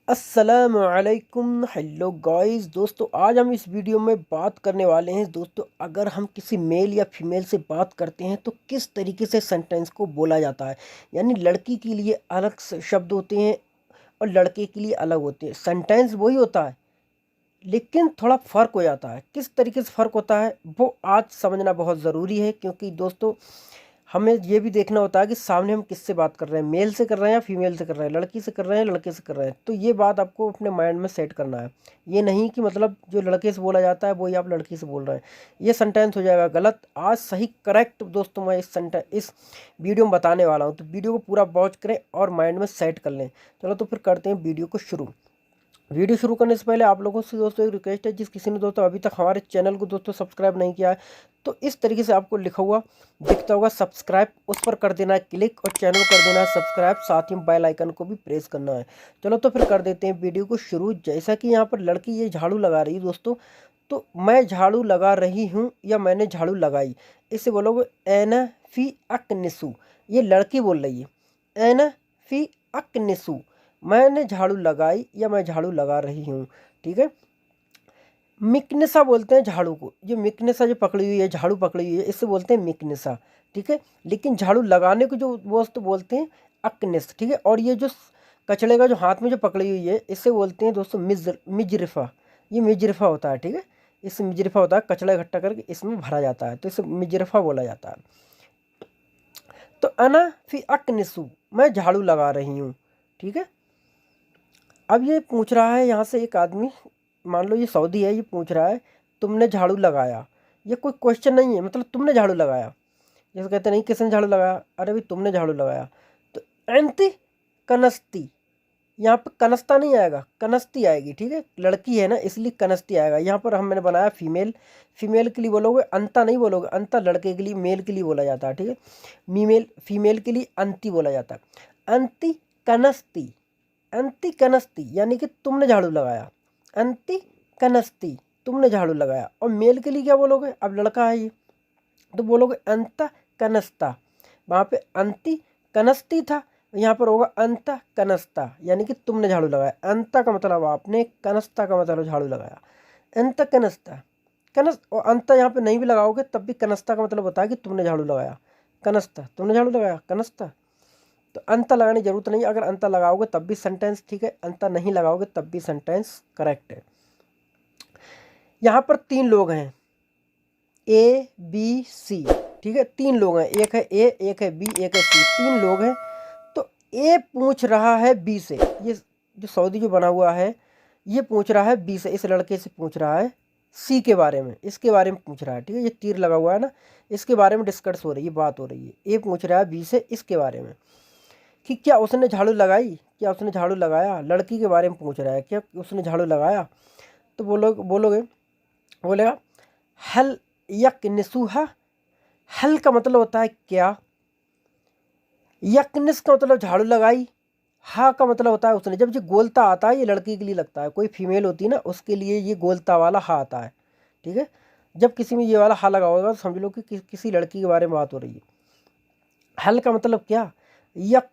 अस्सलामुअलैकुम। Hello guys, दोस्तों आज हम इस वीडियो में बात करने वाले हैं। दोस्तों, अगर हम किसी मेल या फीमेल से बात करते हैं तो किस तरीके से सेंटेंस को बोला जाता है। यानी लड़की के लिए अलग शब्द होते हैं और लड़के के लिए अलग होते हैं। सेंटेंस वही होता है लेकिन थोड़ा फ़र्क हो जाता है। किस तरीके से फ़र्क होता है वो आज समझना बहुत ज़रूरी है, क्योंकि दोस्तों हमें ये भी देखना होता है कि सामने हम किससे बात कर रहे हैं, मेल से कर रहे हैं या फीमेल से कर रहे हैं, लड़की से कर रहे हैं लड़के से कर रहे हैं। तो ये बात आपको अपने माइंड में सेट करना है। ये नहीं कि मतलब जो लड़के से बोला जाता है वही आप लड़की से बोल रहे हैं, ये सेंटेंस हो जाएगा गलत। आज सही करेक्ट दोस्तों मैं इस वीडियो में बताने वाला हूँ, तो वीडियो को पूरा वॉच करें और माइंड में सेट कर लें। चलो तो फिर करते हैं वीडियो को शुरू। वीडियो शुरू करने से पहले आप लोगों से दोस्तों एक रिक्वेस्ट है, जिस किसी ने दोस्तों अभी तक हमारे चैनल को दोस्तों सब्सक्राइब नहीं किया है तो इस तरीके से आपको लिखा हुआ दिखता होगा सब्सक्राइब, उस पर कर देना है क्लिक और चैनल कर देना है सब्सक्राइब, साथ ही बेल आइकन को भी प्रेस करना है। चलो तो फिर कर देते हैं वीडियो को शुरू। जैसा कि यहाँ पर लड़की ये झाड़ू लगा रही है दोस्तों, तो मैं झाड़ू लगा रही हूँ या मैंने झाड़ू लगाई, इससे बोलोगे एना फी अकनिसु। ये लड़की बोल रही है, एना फी अकनिसु, मैंने झाड़ू लगाई या मैं झाड़ू लगा रही हूँ। ठीक है, मिकनिसा बोलते हैं झाड़ू को। जो मिकनिसा जो पकड़ी हुई है, झाड़ू पकड़ी हुई है, इससे बोलते हैं मिकनिसा। ठीक है, लेकिन झाड़ू लगाने को जो दोस्त बोलते हैं अकनिस। ठीक है, और ये जो कचड़े का जो हाथ में जो पकड़ी हुई है, इससे बोलते हैं दोस्तों मिजरिफा। ये मिजरिफा होता है। ठीक है, इससे मिजरिफा होता है, कचड़ा इकट्ठा करके इसमें भरा जाता है, तो इसे मिजरिफा बोला जाता है। तो अना फी अकनिसु, मैं झाड़ू लगा रही हूँ। ठीक है, अब ये पूछ रहा है यहाँ से एक आदमी, मान लो ये सऊदी है, ये पूछ रहा है तुमने झाड़ू लगाया। ये कोई क्वेश्चन नहीं है, मतलब तुमने झाड़ू लगाया। जैसे कहते नहीं किसने झाड़ू लगाया, अरे भाई तुमने झाड़ू लगाया। तो एंती कनस्ती, यहाँ पर कनस्ता नहीं आएगा, कनस्ती आएगी। ठीक है, लड़की है ना इसलिए कनस्ती आएगा। यहाँ पर मैंने बनाया फीमेल, फीमेल के लिए बोलोगे अंता नहीं बोलोगे, अंता लड़के के लिए, मेल के लिए बोला जाता है। ठीक है, फीमेल के लिए अंती बोला जाता है। अंती कनस्ती, अंति कनस्ती यानी कि तुमने झाड़ू लगाया, अंति कनस्ती तुमने झाड़ू लगाया। और मेल के लिए क्या बोलोगे, अब लड़का है ये तो बोलोगे अंत कनस्ता। वहाँ पे अंति कनस्ती था, यहाँ पर होगा अंत कनस्ता, यानी कि तुमने झाड़ू लगाया। अंता का मतलब आपने, कनस्ता का मतलब झाड़ू लगाया। अंत कनस्ता, कनस और अंत यहाँ पे नहीं भी लगाओगे तब भी कनस्ता का मतलब होता है कि तुमने झाड़ू लगाया। कनस्ता तुमने झाड़ू लगाया, कनस्ता। तो अंतर लगाने की जरूरत नहीं, अगर अंतर लगाओगे तब भी सेंटेंस ठीक है, अंतर नहीं लगाओगे तब भी सेंटेंस करेक्ट है। यहाँ पर तीन लोग हैं, ए बी सी। ठीक है, तीन लोग हैं, एक है ए, एक है बी, एक है सी, तीन लोग हैं। तो ए पूछ रहा है बी से, ये जो सऊदी जो बना हुआ है ये पूछ रहा है बी से, इस लड़के से पूछ रहा है सी के बारे में, इसके बारे में पूछ रहा है। ठीक है, ये तीर लगा हुआ है ना, इसके बारे में डिस्कस हो रही है, बात हो रही है। ए पूछ रहा है बी से इसके बारे में कि क्या उसने झाड़ू लगाई, क्या उसने झाड़ू लगाया। लड़की के बारे में पूछ रहा है क्या उसने झाड़ू लगाया। तो बोलोगे बोलेगा हल यकनिसुहा। हल का मतलब होता है क्या, यकनिस का मतलब झाड़ू लगाई, हा का मतलब होता है उसने। जब ये गोलता आता है ये लड़की के लिए लगता है, कोई फीमेल होती है ना उसके लिए ये गोलता वाला हा आता है। ठीक है, जब किसी में ये वाला हा लगा होगा तो समझ लो कि किसी लड़की के बारे में बात हो रही है। हल का मतलब क्या, यक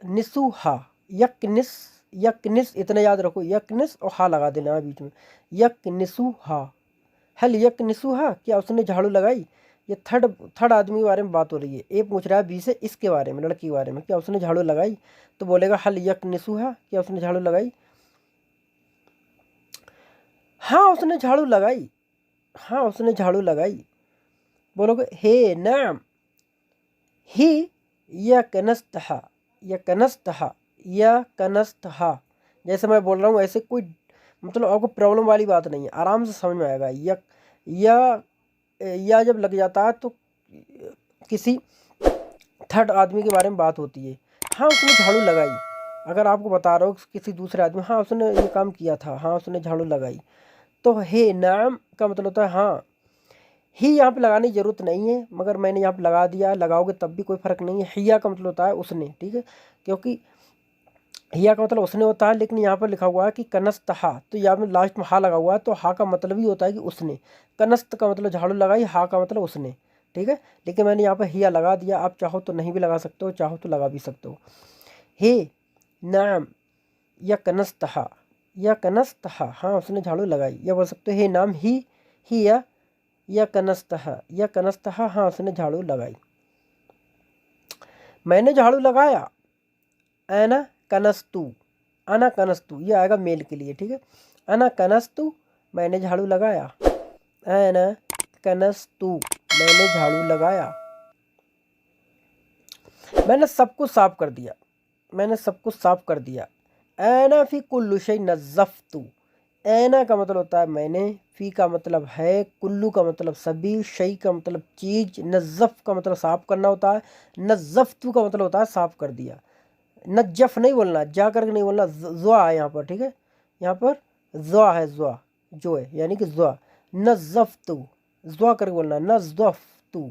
निसुहा, यकनिस, यकनिस इतना याद रखो, यकनिस और हा लगा देना है बीच में, यकनिसुहा। हल यकनिसुहा, क्या उसने झाड़ू लगाई। ये थर्ड आदमी के बारे में बात हो रही है। ए पूछ रहा है बी से इसके बारे में, लड़की के बारे में, क्या उसने झाड़ू लगाई। तो बोलेगा हल यकनिसुहा, क्या उसने झाड़ू लगाई। हाँ उसने झाड़ू लगाई, हाँ उसने झाड़ू लगाई। बोलोगे हे नाम, ही यकनस्तहा, यकनस्तहा, यकनस्तहा। जैसे मैं बोल रहा हूँ ऐसे कोई मतलब आपको प्रॉब्लम वाली बात नहीं है, आराम से समझ में आएगा। या जब लग जाता है तो किसी थर्ड आदमी के बारे में बात होती है। हाँ उसने झाड़ू लगाई, अगर आपको बता रहा हूँ किसी दूसरे आदमी, हाँ उसने ये काम किया था, हाँ उसने झाड़ू लगाई। तो हे नाम का मतलब होता है हाँ। ही यहाँ पे लगाने की जरूरत नहीं है, मगर मैंने यहाँ पे लगा दिया, लगाओगे तब भी कोई फ़र्क नहीं है। हिया का मतलब होता है उसने। ठीक है, क्योंकि हिया का मतलब उसने होता है, लेकिन यहाँ पर लिखा हुआ है कि कनस्त हा, तो यहाँ में लास्ट में हा लगा हुआ है, तो हा का मतलब ही होता है कि उसने। कनस्त का मतलब झाड़ू लगाई, हा का मतलब उसने। ठीक है, लेकिन मैंने यहाँ पर हिया लगा दिया, आप चाहो तो नहीं भी लगा सकते हो, चाहो तो लगा भी सकते हो। हे नाम या कनस्तहा, या कनस्तहा, हाँ उसने झाड़ू लगाई। या बोल सकते हो हे नाम ही या कनस्तहा, या कनस्तहा, हाँ उसने झाड़ू लगाई। मैंने झाड़ू लगाया, अना कनस्तु, अना कनस्तु, ये आएगा मेल के लिए, ठीक है। अना कनस्तु, मैंने झाड़ू लगाया। अना कनस्तु, मैंने झाड़ू लगाया। मैंने सब कुछ साफ कर दिया, मैंने सब कुछ साफ कर दिया। ऐना फी कुल्लु शै नज़फ्तु, ऐना का मतलब होता है मैंने, फी का मतलब है, कुल्लू का मतलब सभी, शै का मतलब चीज, नज़फ का मतलब साफ करना होता है, नज़फ्तु का मतलब होता है साफ कर दिया। नजफ नहीं बोलना, जा करके नहीं बोलना, ज़्वा है यहाँ पर, ठीक है। यहाँ पर ज़्वा है, ज़्वा जो है यानी कि ज़्वा। नज़फ्तु, ज़्वा करके बोलना, नज़फ्तु।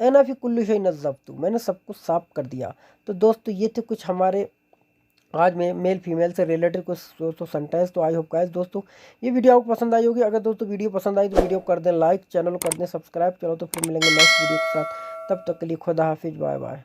एना फी कुल्लु शै नज़फ्तु, मैंने सब कुछ साफ कर दिया। तो दोस्तों ये थे कुछ हमारे आज में मेल फीमेल से रिलेटेड कुछ दोस्तों सेंटेंस। तो आई होप गाइस दोस्तों ये वीडियो आपको पसंद आई होगी। अगर दोस्तों वीडियो पसंद आई तो वीडियो कर दें लाइक, चैनल को कर दें सब्सक्राइब। चलो तो फिर मिलेंगे नेक्स्ट वीडियो के साथ, तब तक के लिए खुदा हाफिज, बाय बाय।